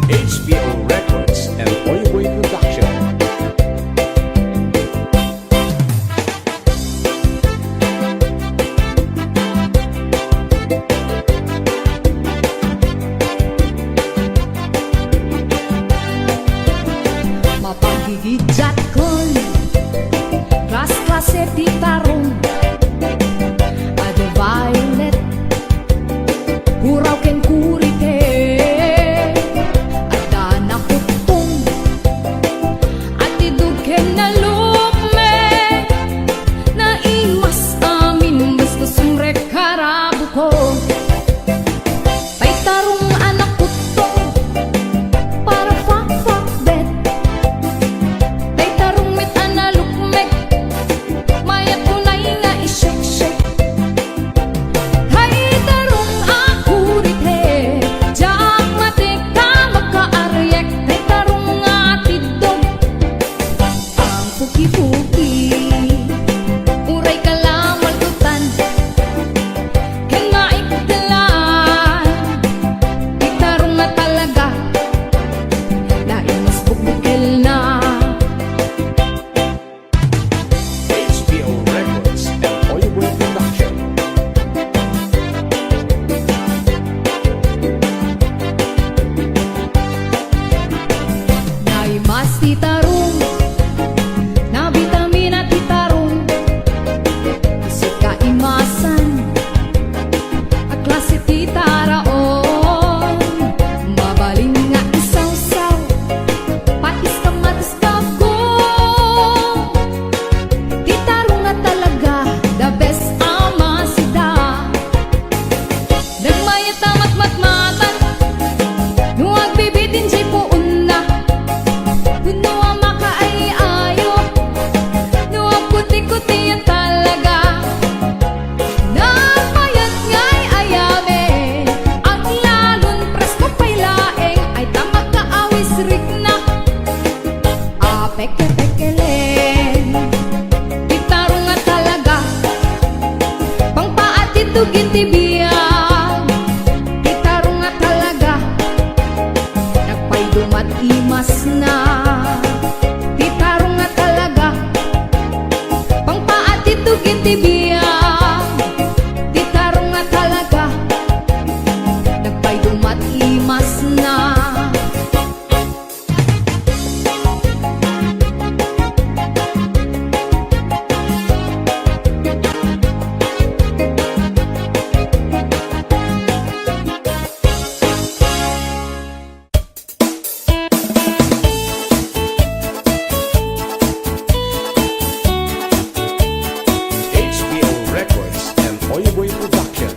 HBO Records and Oyboy Production. Mapagigidjat kon Klas-klase di tarong Ada violet Huraw ken kurite Ada nakutong Atidug ken nalukme Naimas amin Basta sumrek karabu ko Tay tarong anak kutong Para fak-fak bet Tay tarong met analukmek Mayat kunay nga isyek-syek Tay tarong akurite Jak matik ka magkaaryek Tay tarong nga tidog Ang puki-puki Uray ka lang maltutan Ken maikdalan Tay tarong nga talaga Naimas bukbukel na HBO Records and Oyboy Production. Naimas ti tarong Na bitamina ti tarong Isip kaimasan At klase ti taraon Mabaling nga isaw-saw Patis kamatis kagong Ti tarong nga talaga The best ama sida Nagmayat amat matmatan Nuwag bibitin jay puun na Kuno ang makaayayo Nuwag kuti-kuti yan talaga Nagmayat nga'y ayame Ang lalon presko pa'y laeng Ay tamag kaawis rik na Peke-pekelen Gitaro nga talaga Pangpaat itugin tibiyang Gitaro nga talaga Nagpaydumat imas na Gitaro nga talaga Pangpaat itugin tibiyang Gitaro nga talaga Nagpaydumat imas na HBO Records and Oyboy Production.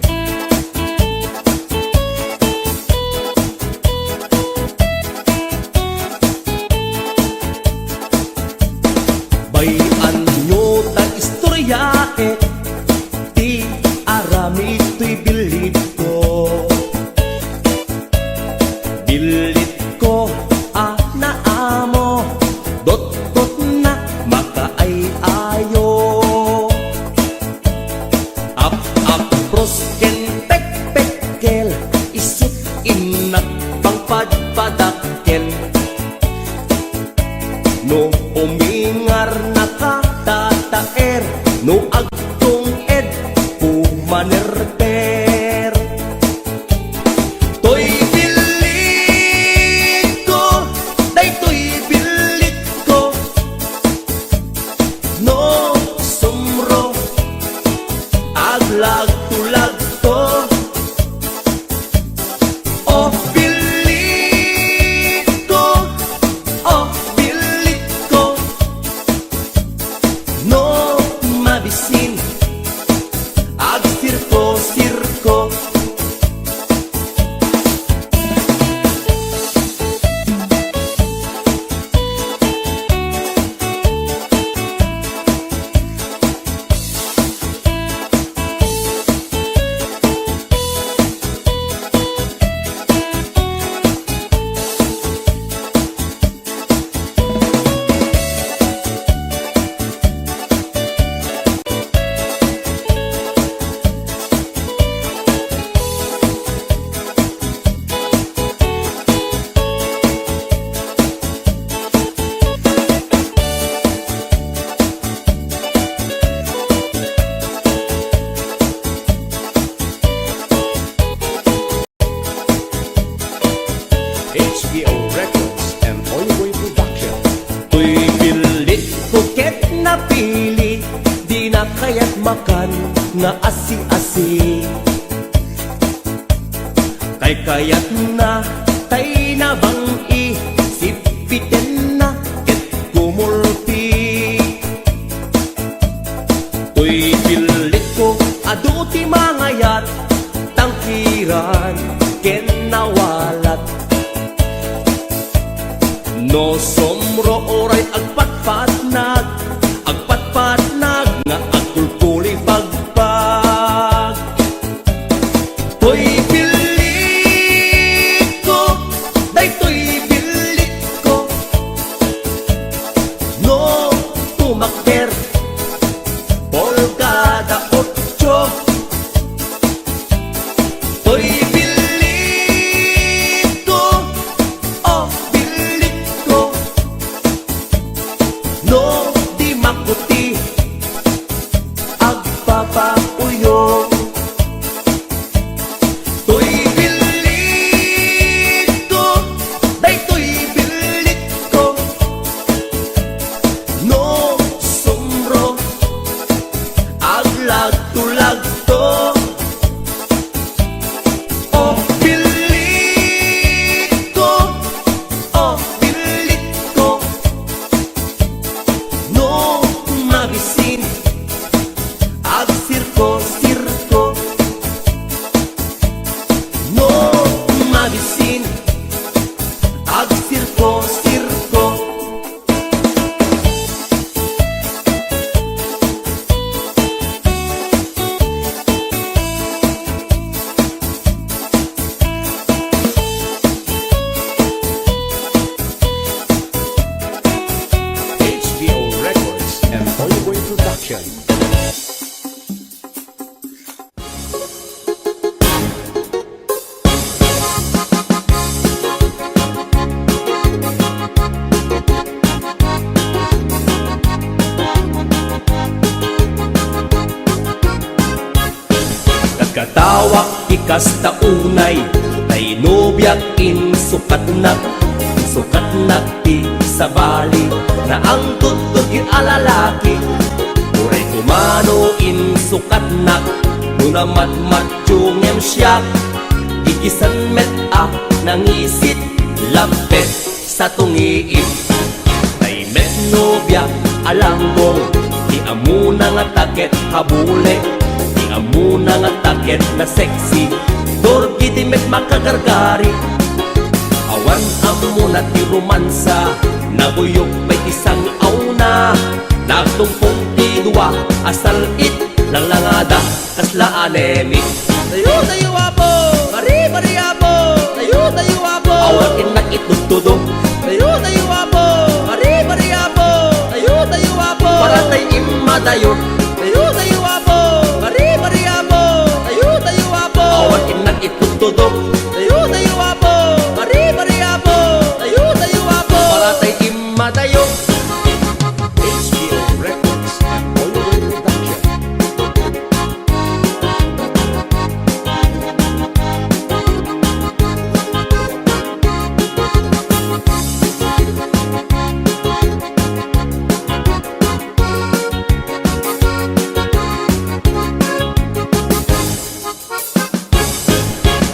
Bayan nyo ta istorya Ti arami to'y bilit ko Bilit ko naamo Dot-dot na makaay-ayo Up-up pros ken pek-pekkel Isut inak pangpadpadakkel No umingar nakatataer No agtong ed pumanerter To'y bilit ko Day to'y bilit ko No sumro Aglag-tulag to Oh bilit ko Oh bilit ko No mabisin Ag sirko-sirko nga asi-asi. Kay kayat na tay na bang isipiten na ket kumulti. Tuy pilit ko adu ti mangayat tangkiran ken nawalat. No somro oray agpatpatnag nga agkulkuli pagpag. Tuy pilit ko, daytoy pilit ko, no tumakder polkada 8. Tuy pilit ko, oh pilit ko, no di makuti agpapauyo. Tuy pilit ko, daytoy pilit ko, no sumro aglagto-lagto. Oh pilit ko, oh pilit ko, no mabisin ag sirko-sirko. No mabisin ag sirko-sirko. HBO Records and Oyeboy Production. Nagkatawak ikas taunay, tay nobyak insukat na ti sa bali, na ang tutog alalaki. Uray kumano insukat na, nuna matmatsyungem siya, ikisan met nangisit, lapet sa tungiit. Tay met nobyak alanggong, di amuna nga taket habule, amuna nga taket na sexy, dorgi di met makagargari. Awan amuna ti romansa, nabuyok may isang auna, nagtumpong ti dua, asal it langangada kasla anemi. Tayo tayo apo, bari apo, tayo tayo apo, awan inak itutudo. Tayo tayo apo, bari apo, tayo tayo apo, para tay imadayo. Tayo tayo apo, bari apo, tayo tayo apo, awan inak itutudo. Tayo tayo apo, bari apo, tayo tayo apo, para tay imadayo. HBO Records and Oyeboy Production.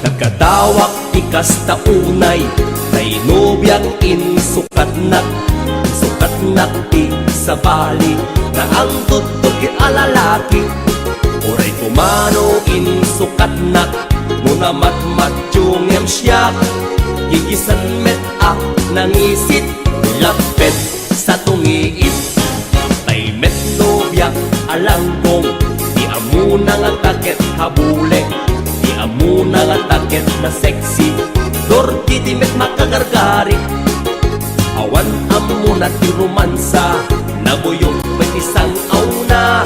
Nagkatawak ikas taunay, tay nobyak insukat na ti sa bali, na ang tutog alalaki. Uray kumano insukat na, nuna matmatsyungem siya, gigisan met nangisit, lapet sa tungiit. Tay met nobyak alanggong, di amuna nga taket habule, di amuna nga taket na sexy, dorgi di met makagargari. Awan amuna ti romansa, nabuyok may isang auna,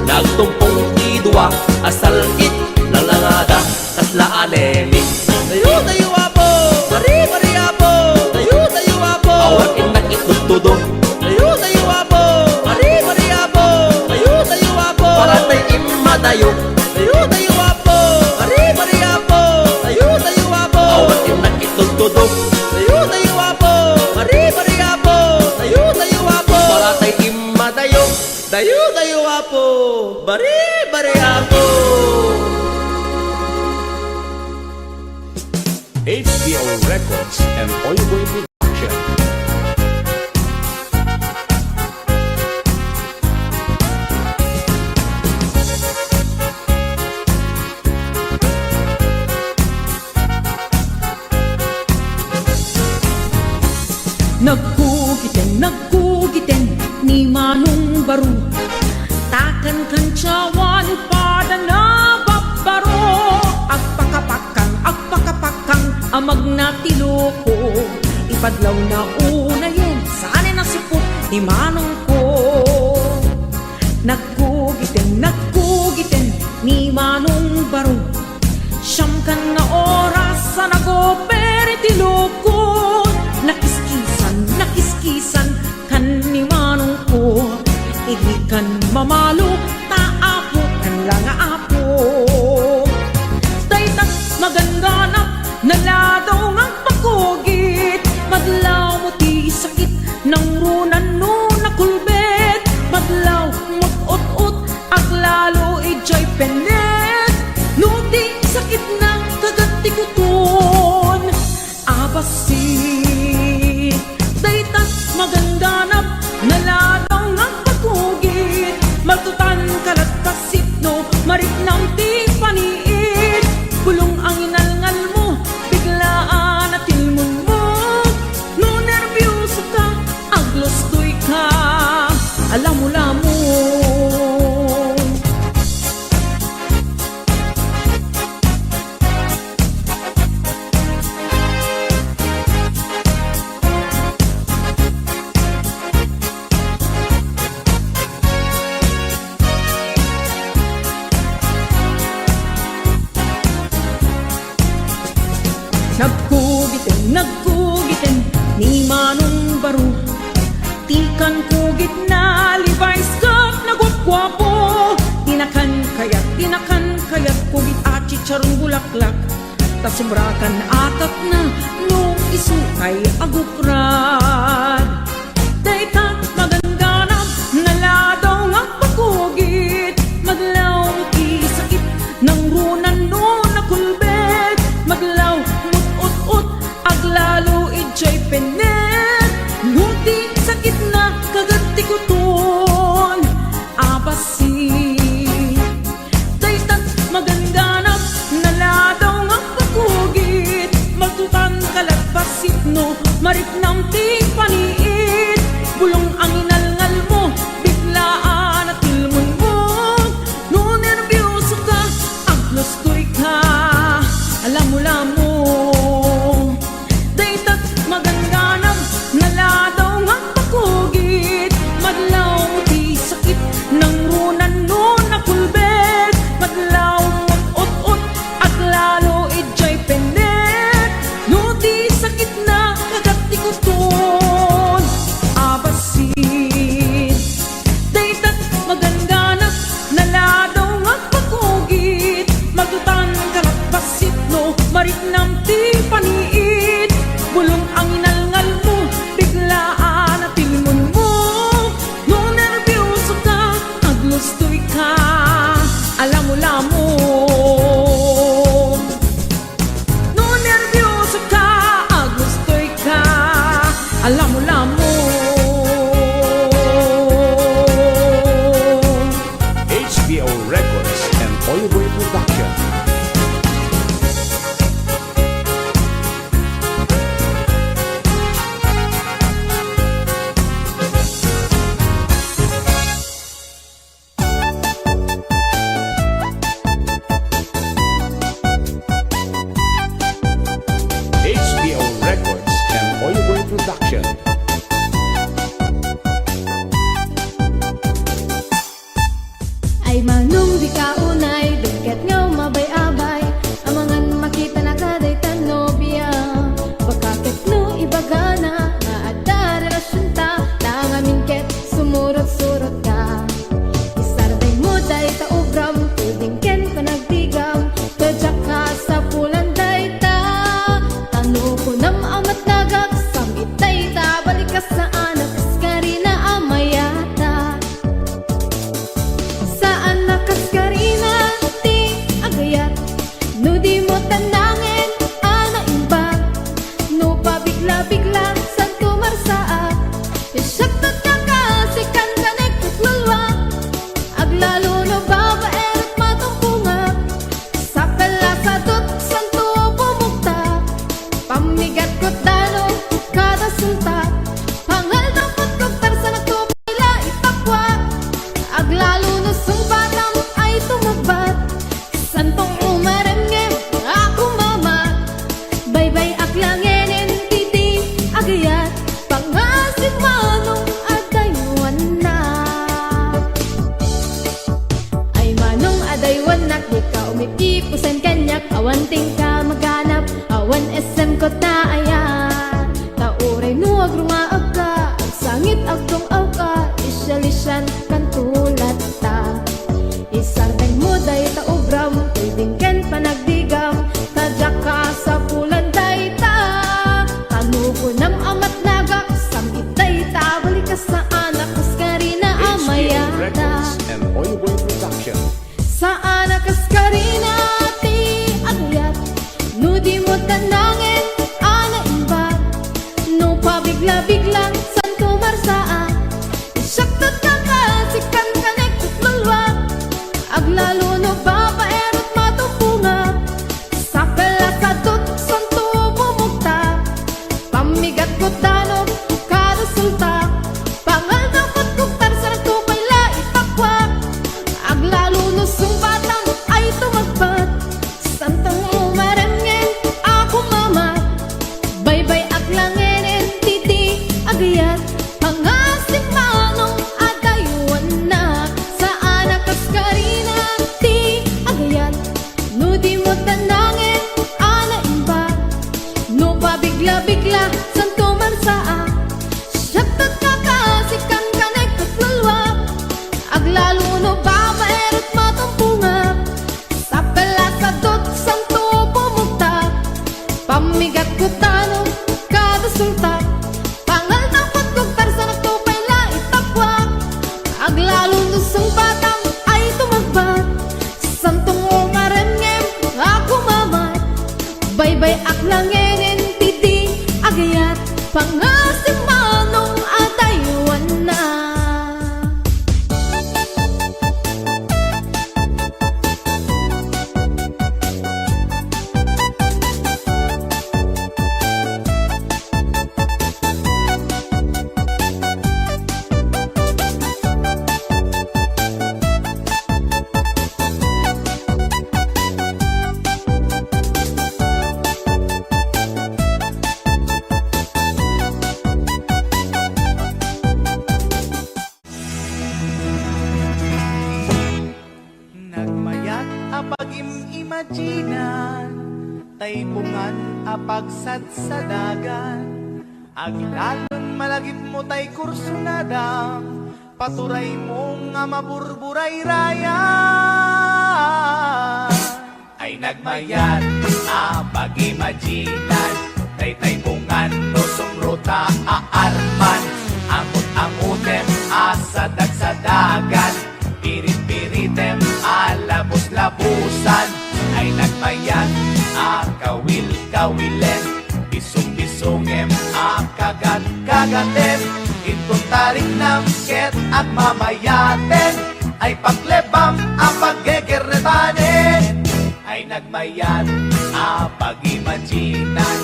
nagtumpong ti dua, asal it langangada kasla anemi. Tayo tayo apo, bari apo, tayo tayo apo, awan inak itutudo. Tayo tayo apo, bari apo, tayo tayo apo, para tay imadayo. Tayo tayo apo, bari apo, tayo tayo apo, awan inak itutudo. Tayo tayo apo, bari apo, tayo tayo apo, para tay imadayo. Tayo tayo apo, bari apo. Records and Oyboy Production. Nagkugitin ni Manong Baru. Takan kancawan pada na babbaro. Agpakapakang amag na tiloko. Ipadlaw na una yen, saan na sipot ni Manong ko. Nagkugitin ni Manong Baru. Siyam kan nga oras sa nagopere tiloko. Nakiskisan kan ni Manong ko. Hindi kan mamalo, taapo kan lang apo. Daytat maganganap, naladaw ngang pakugit. Madlaw mo ti sakit, nang runan no nakulbet. Madlaw mot-ot-ot, aglalo ijay penet. Nuti sakit ng kagatikuton, abasit. Daytat maganganap, naladaw ngang pakugit. Maltutan kalat pasit no, marit ng ti paniit. Bulong ang inalngal mo, biglaan at tilmon mo. No nervyoso ka, aglostoy ka, alam mo lamon. Nagkugitin ni Manong Baru. Tikan kugit na Levi's cup na gwap-gwapo. Tinakan kayat kugit at chicharong bulaklak. Tasumbrakan atat na nung isukay agukrad. Daytat maganganap, naladaw nga pagkugit. Maglaw ti sakit ng runan no nakulbet. Maglaw mut-ut-ut, aglalo ijay penet. Nuti sakit na kagatikuton, abasit. Daytat maganganap, naladaw nga pagkugit. Maltutan kalat pasit no, marit ng ti paniit. Bulong ang inalngal mo, biglaan at tilmon mo. No nervyoso ka, aglostoy ka, alam mo lamon. Daytat maganganap, naladaw nga pakugit. Madlaw ti sakit ng runan no nakulbet. Madlaw mot-ot-ot, aglalo ijay penet. No ti sakit na kagatikuton, abasit. Daytat maganganap, naladaw nga pakugit. Magtutan kalat basit no, marit ng ti paniit. Bulong ang inalngal mo, biglaan at tilmon mo. No nervyoso ka, aglostoy ka, alam mo lamon. No nervyoso ka, aglostoy ka, alam mo lamon. HBO Records and Oyboy Production. HBO Records and Oyboy Production. Ay manong di ka unay, duket nga Santong umarangem ako mama, baybay aklangenen titi agayat, pangasig manong adaywan na. Ay manong adaywan na, di ka umipipusan kanyak, awanting ka maghanap, awan SM ko ta ayan. Tauray nuwag rumaag ka, ang sangit agtong ka, isyalisyan kan tulat ta. Isardeng mo day ta ubram, pwedeng ken panagdigam, tadyak ka sa pulan day ta. Tanuko nam amat nagak, samit day ta, balik ka sa anak, kaskari na HBO amayata. Records and Oyoboy Production. Sa anak kaskari na ti agayat, no di mo tanangin, ana imba, no pabigla-biglang santo marsaan. Isyaktot ka kasikan ka nagtutlulwa, aglalo no babaerot matupunga, sa pelasadot santo bumugta, pamigat ko tanong karusulta, pangal na patkutar sa nagtupay la ipakwa, aglalo no sumpatang ay tumagpat, santang umarangin ako mama, baybay aklangenen titi agayat, pangasig manong adaywan na. Sa anak kaskarina ti agayat, no di mo tanangin ana imba, no pabigla-bigla santo mansaa. Siyaktot ka kasikan ka nagtutlulwa, aglalo no babaerot matumpunga, sa pelasadot santo bumugta, pamigat ko tanong kada sulta, pangal na patkutar sa nagtupay la itapwa, aglalo no sumpatang ay tumagbat, santong umarangem ako mamat, baybay aklangenen titi agayat, pangasig manong adaywan na. Nagmayat apag imaginan, taypungan apag sadsadagan, aglalon malagip mo tay kursunada, paturay mo nga maburburay raya. Ay nagmayat apag imaginan, taypungan no sumruta aarman, amot-amutem asadag-sadagan, pirit-piritem alabos-labusan. Ay nagmayan akawil-kawilen, bisong-bisongem akagat-kagaten, itong tarik ng ket at mamayaten, ay paglebam ang paggegeretanen. Ay nagmayan apag-imaginan,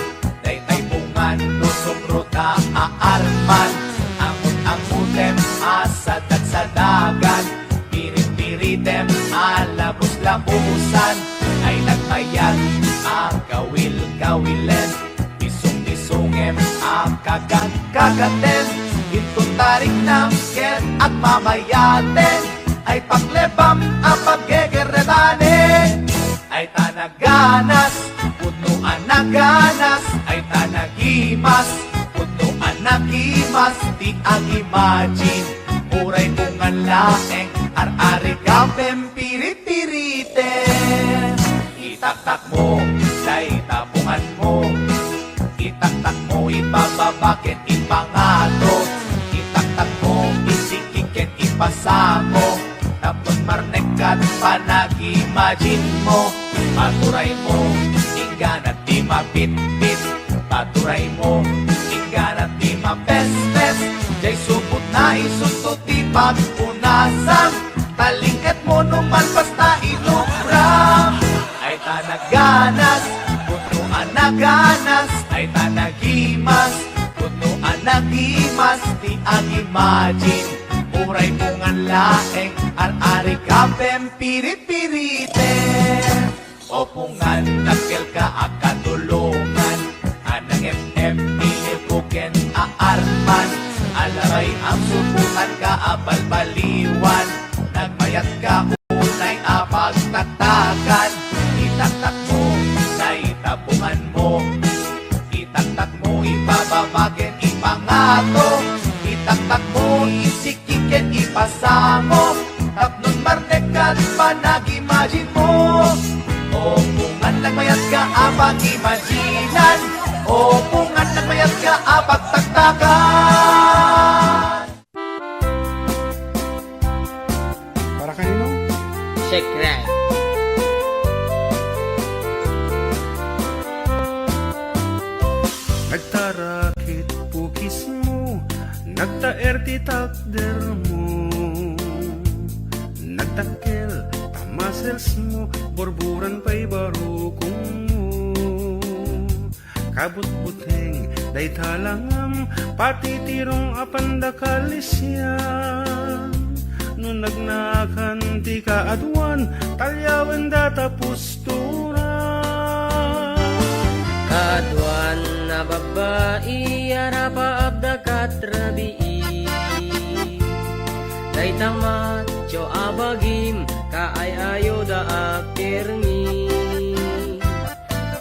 taypungan no sumruta aarman, amot-amutem asadag-sadagan, pirit-piritem alabos-labusan. Ay nagmayag akawil-kawilen, bisong-bisongem akagat-kagaten, itong tarik ng ket at mamayaten, ay paglebam ang paggegeretanen. Ay tanaganas, punuan na ganas, ay tanagimas, punuan na gimas, di ang imagine, uray kong ang laeng, ar-ari ka pirit-piriten. Itaktak mo, say tabungan mo, itaktak mo, ibababakit, ipangato, itaktak mo, isikikin, ipasako, tapos marnekat, panag-imagine mo, paturay mo, ingganat di mapit-pit, paturay mo, ingganat di mapes-pes, jay supot na isusot di pagpunasan, talingket mo numan basta inubram. Ay tanaganas, punuan na ganas, ay tanagimas, punuan na gimas, di ang imagine, uray pungan laeng ar-ari kapem pirit-piriten o pungan nakil ka akatulungan anang FM ilibuken aarman alabay ang subukan ka abalbaliwan nagmayat ka unay apagtatakan itaktak mo sa itapungan mo itaktak mo ipababaken ipangato itaktak mo isikiken ipasamo tapnon marnekan panag-imagine mo o pungan nagmayat ka apag-imaginan o pungan nagmayat ka apagtaktakan. Para kanino? Shake right. Nagtarakit pukis mo, nagtaerti takder mo, nagtakil tamasels mo, borburan pa'y barukong mo. Kabut-buteng, day talangam, pati tirong apandakalisyan. No nagnakan ti kaadwan, talyawan datapos Kadwan na babae, arapa abda katrabii. Day tamat, jo abagim, kaay ayo da akirmi.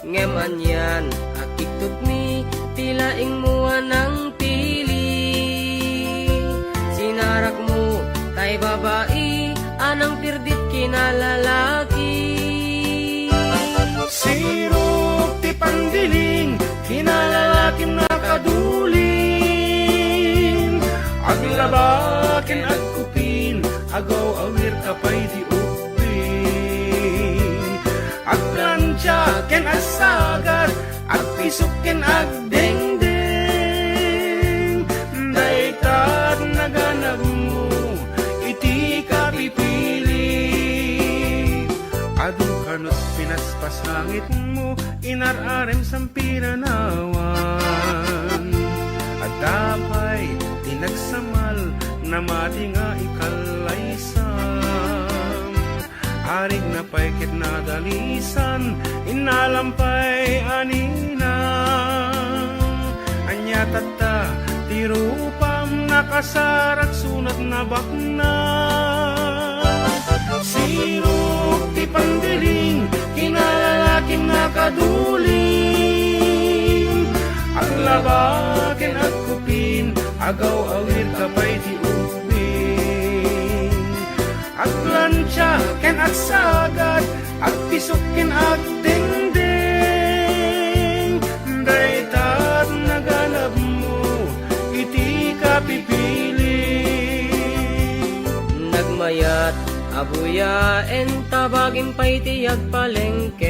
Ngeman yan, akitut mi, tilaing mua ng pili. Sinarak mo, tay babae, anang pirdit kinalalaki. Sirop ti pandiling, kinalalakim nakaduling. Aglabakin agkupin, agaw awir kapay di upin. Agplansya ken asagat, agpisok ken agdengdeng. Daytad naganap mo, iti ka pipili. Adu kanot pinaspasangit mo, inararem sampiranawan. At dapay tinagsamal na mati nga ikalaysam. Arig na paikit na dalisan, inalampay anina. Anya tata, tirupam nakasarak sunat na bakna. Sirop ti pandiling, kinalalaking nakaduling. Ang labakin at kupin, agaw awir kapay di upin. At plansya ken at sagat, at pisok ken at dingding. Daytat naganap mo, iti ka pipili. Nagmayat abuya en tabagin pa'y tiyag palengken.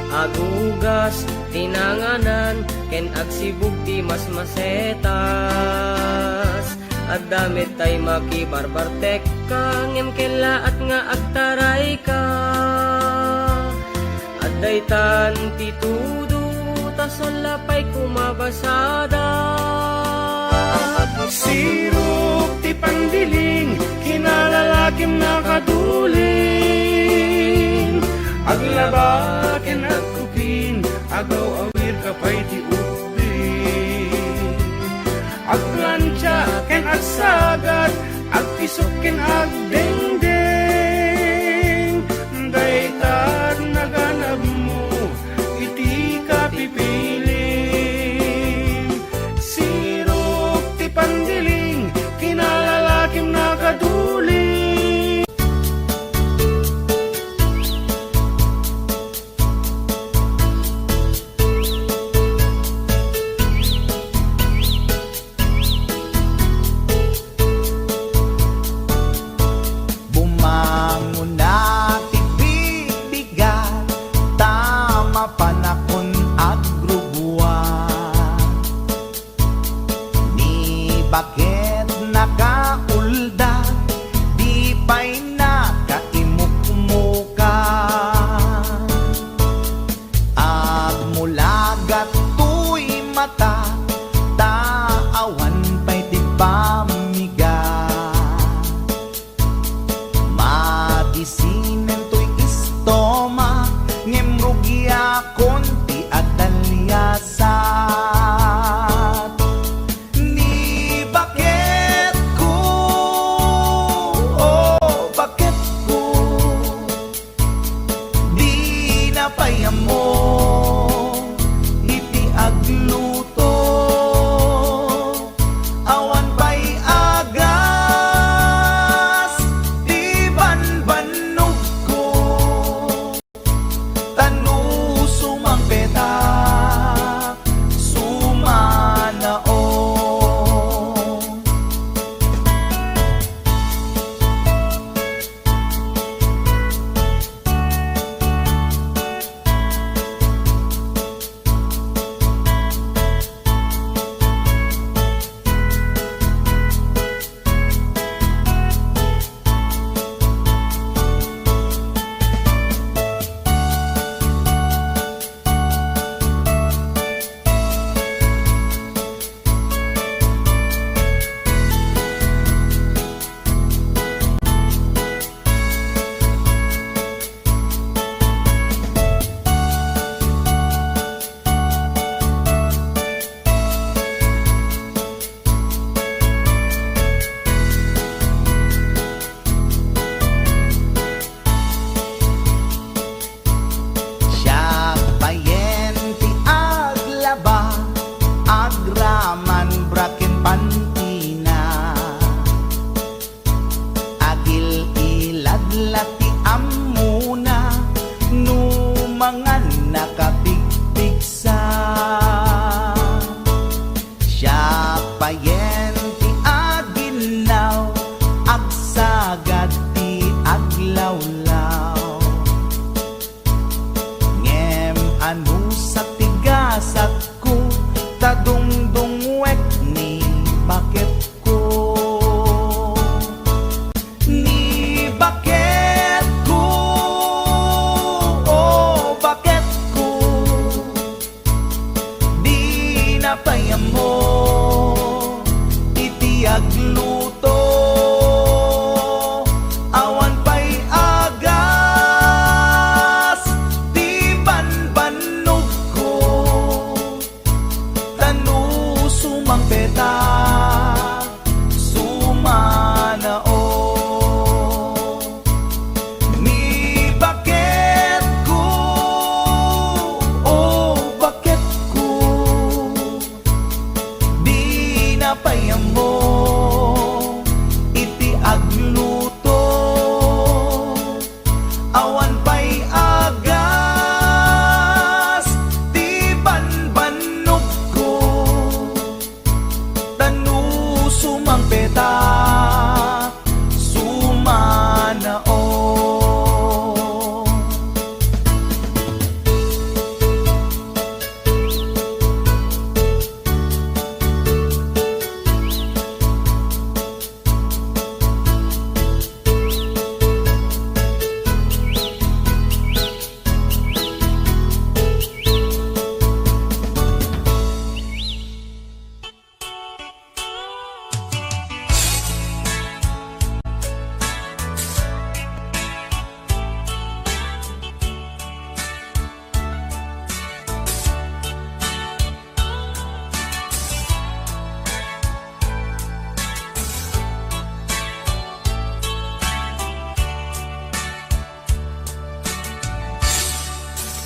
Agugas tinanganan ken agsibug ti mas masetas. At damit tay makibarbartek ka ngem kela at nga agtaray ka. At daytan ti tudo tasolapay kumabasada. Sirop ti pandiling, kinalalakim nakaduling. Aglabakin at kupin, agaw awir kapay di upin. Agplansya ken at sagat, agpisok ken agdengdeng. Daytad naganap mo, iti ka pipiling. Sirop ti pandiling, kinalalakim nakaduling.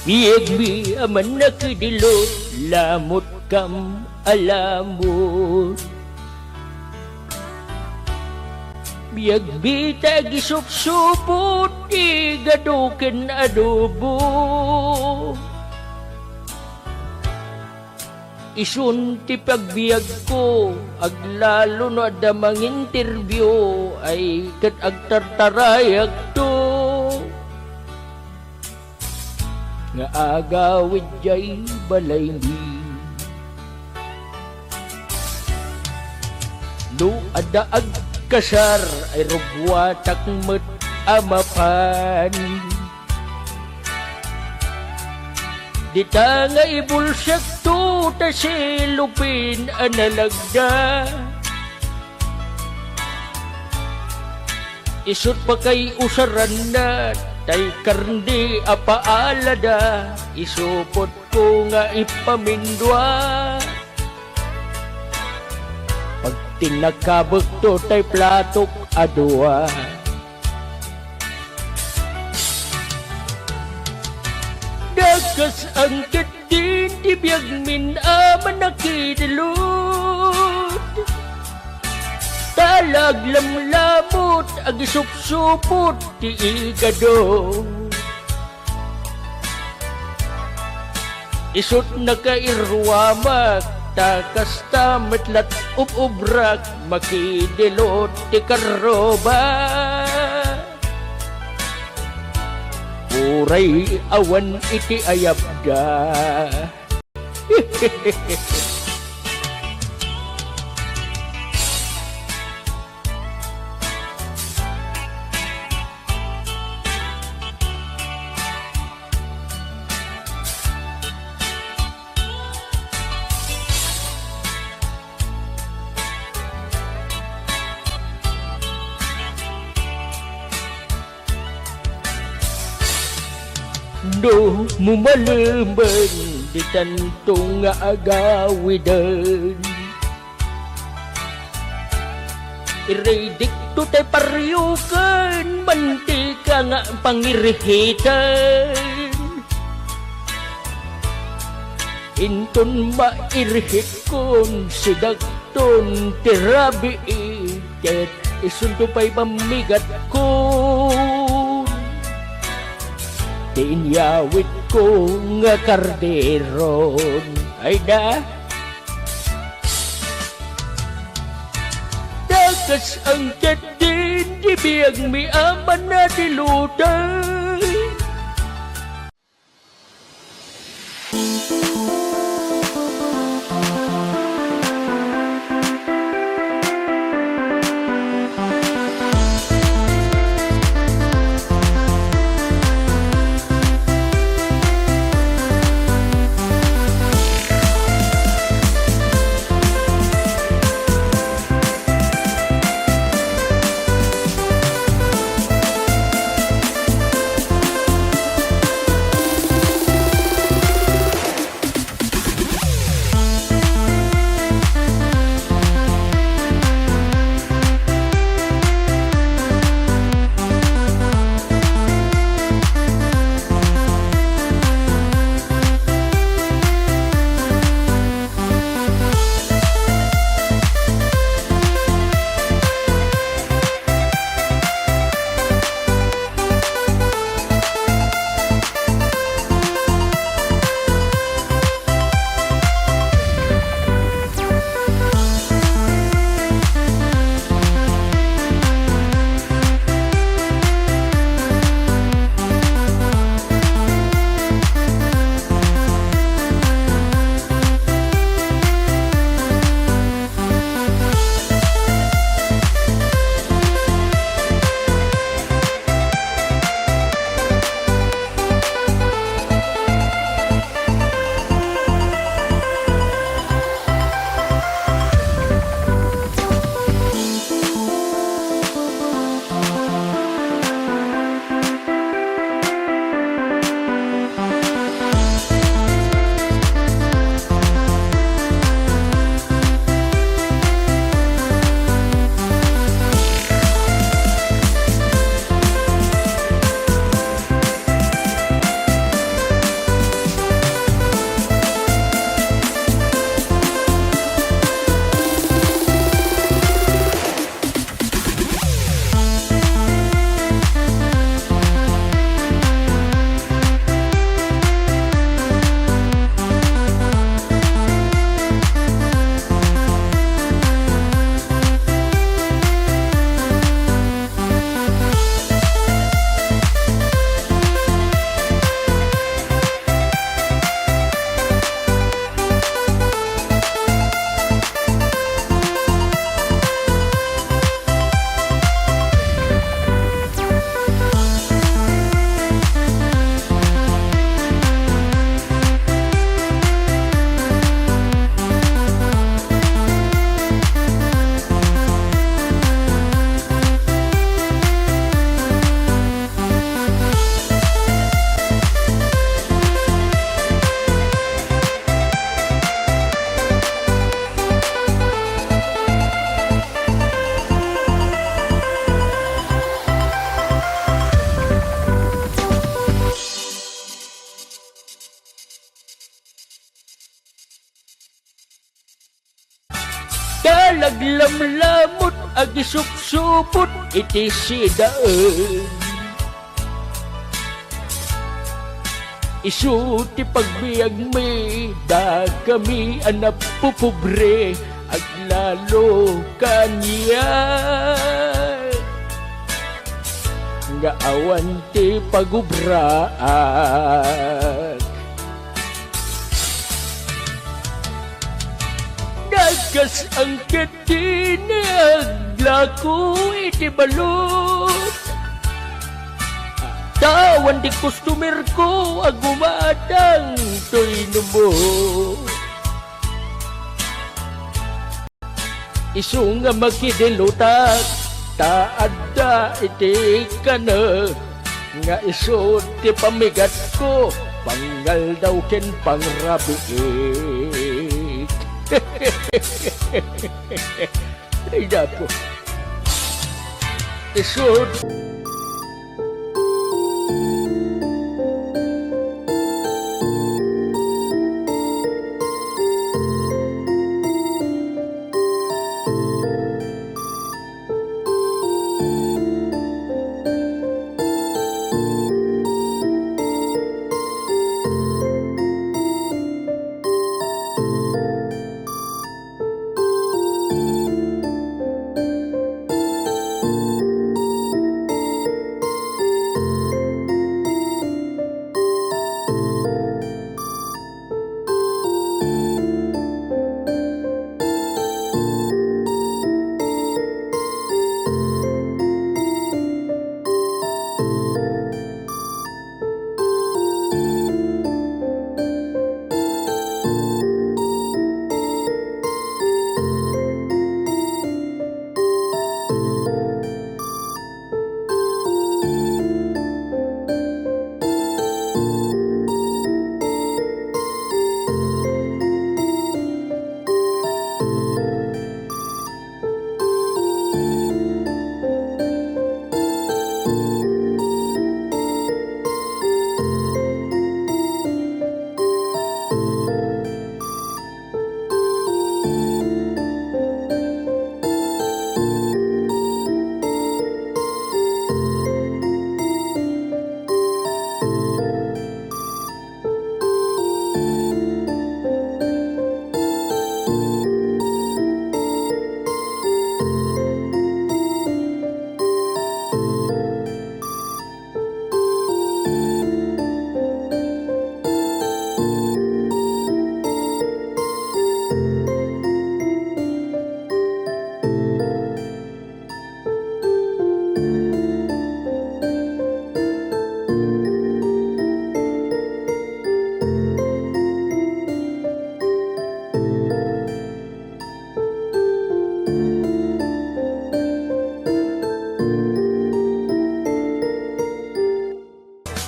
Biyag aman nakidilo, lamot kam alamot. Biyag tagi supsupot, igadukin adobo. Isunti pagbiag ko, aglalo no adamang interview, ay kat agtartarayag to. Nga agawid jay balay ni. No adaag kasar, ay rugwatak met amapan. Di ta nga ibulsak to, ta silupin analagda. Isut pa kay usaran na, tay karndi apaalada. Isupot ko nga ipamindwa. Pag tinakabag to, tay platok adwa. Dagas ang katin, di biyag min aman nakidalot. Talag lamlamot, agisupsupot, ti igado. Isut na kairwamak, takas tamatlat upubrak, makidilot ti karoba. Uray awan iti ayabda. No mumalamban di tanto nga agawidan. Iredikto tay paryukan, mantika nga pangirihitan. Inton mairihit kon sidagton tirabi iket, isunto pa'y pamigat kon. Tinyawit ko nga karderon, ay da. Dagas ang katin, di biyag mi aman na dilutan. Nalaglamlamot ag isupsupot iti sidaan. Isu ti pagbiag mi da kami anap pupubre ag lalo kanya. Nga awan ti pagubraan. Nagas ang katinag lako iti balot. Tawan di customer ko agumadang to'y numo. Isu nga makidilutak taada iti kana. Nga isu ti pamigat ko panggal daw ken pangrabiik. Ay dapo. Isu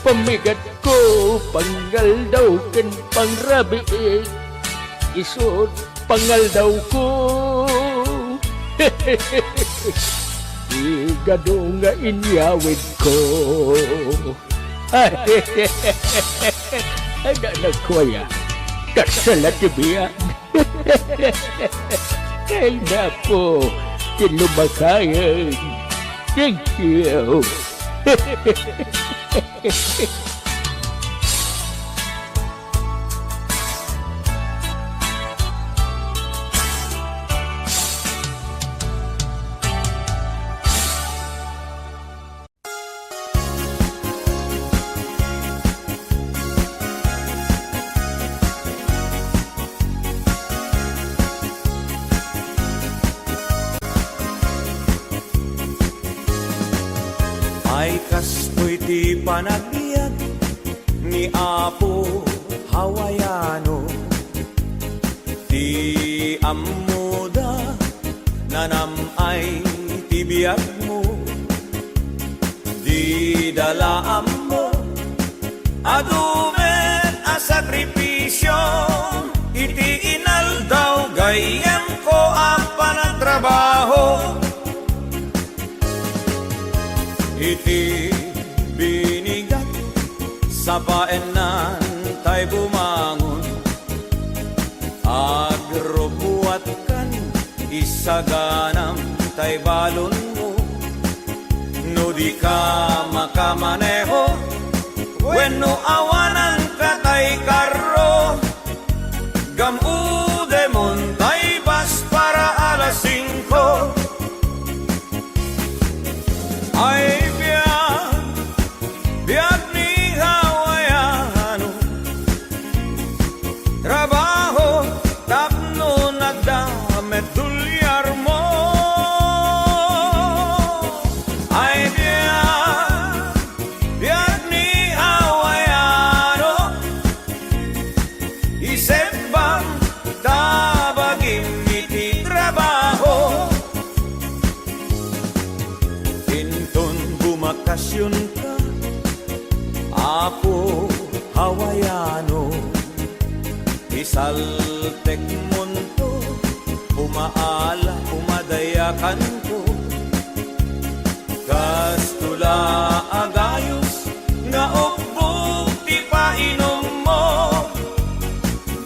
pamigat ko panggal daw ken pangrabiik. Isut pangal daw ko. Igado nga inyawid ko. Ada na kuya. Kasalat biya. Ay na po. Tinumakayan. Thank you. Ay kastoy ti panagbiag ni Apo Hawaiano. Ti amuda nanamay ti biag mo. Di dalaam mo adumen a sakripisyo. Iti inaldaw gayem ko ang panagtrabaho. Iti binigat sa paenan tay bumangon. Agrubuat kan isaganam tay balon mo. No di ka makamaneho, wenno awanan ka tay karro. Gamude mon tay bas para alas 5. Ay biyak ni Hawaiano, trabaho tapno nagdame tulyar mo. Ay biyak ni Hawaiano, isip bang tabagim iti trabaho. Inton bumakasyon ka, Apo Hawaiano, isaltek munto, umaala, umadayakan ko. Kastula agayos, nga upo ti painom mo.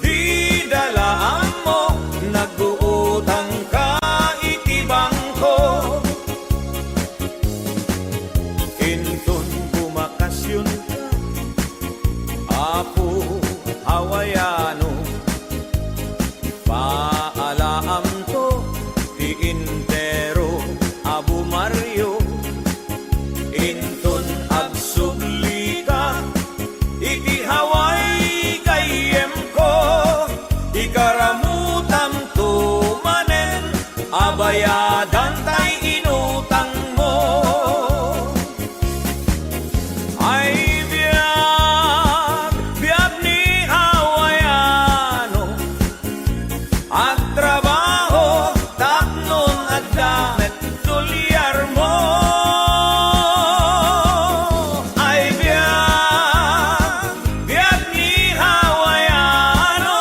Di dalaan mo, nag-uutang ka iti bangko. Inton bumakasyon ka, Apo Hawaiano, paalaam to ti intero Abu Mario. Inton agsubli ka iti Hawaii kayem ko, ikaramutam to manen abayadan tay inutang mo. Ay biyak ni Hawaiano, at trabaho tapnon at damet tulyar mo. Ay biyak ni Hawaiano,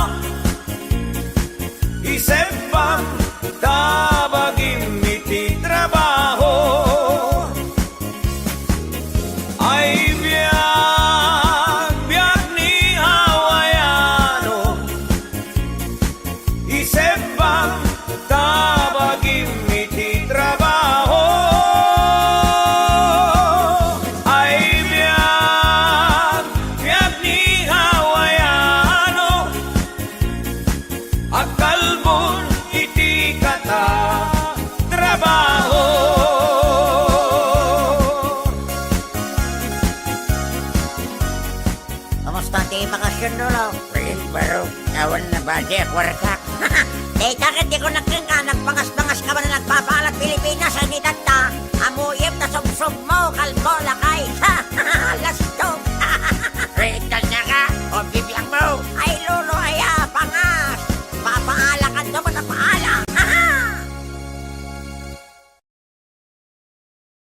isip bang tabagim iti trabaho. Ay biyak ni Hawaiano, isip bang tabagim iti trabaho. Ay biyak ni Hawaiano, akalbon iti kata trabaho. Kamusta ti bakasyon nulo? Pero awan na ba di warka? Eh, kakit di ko nagkang ka, nagpangas-pangas ka ba na nagpapala?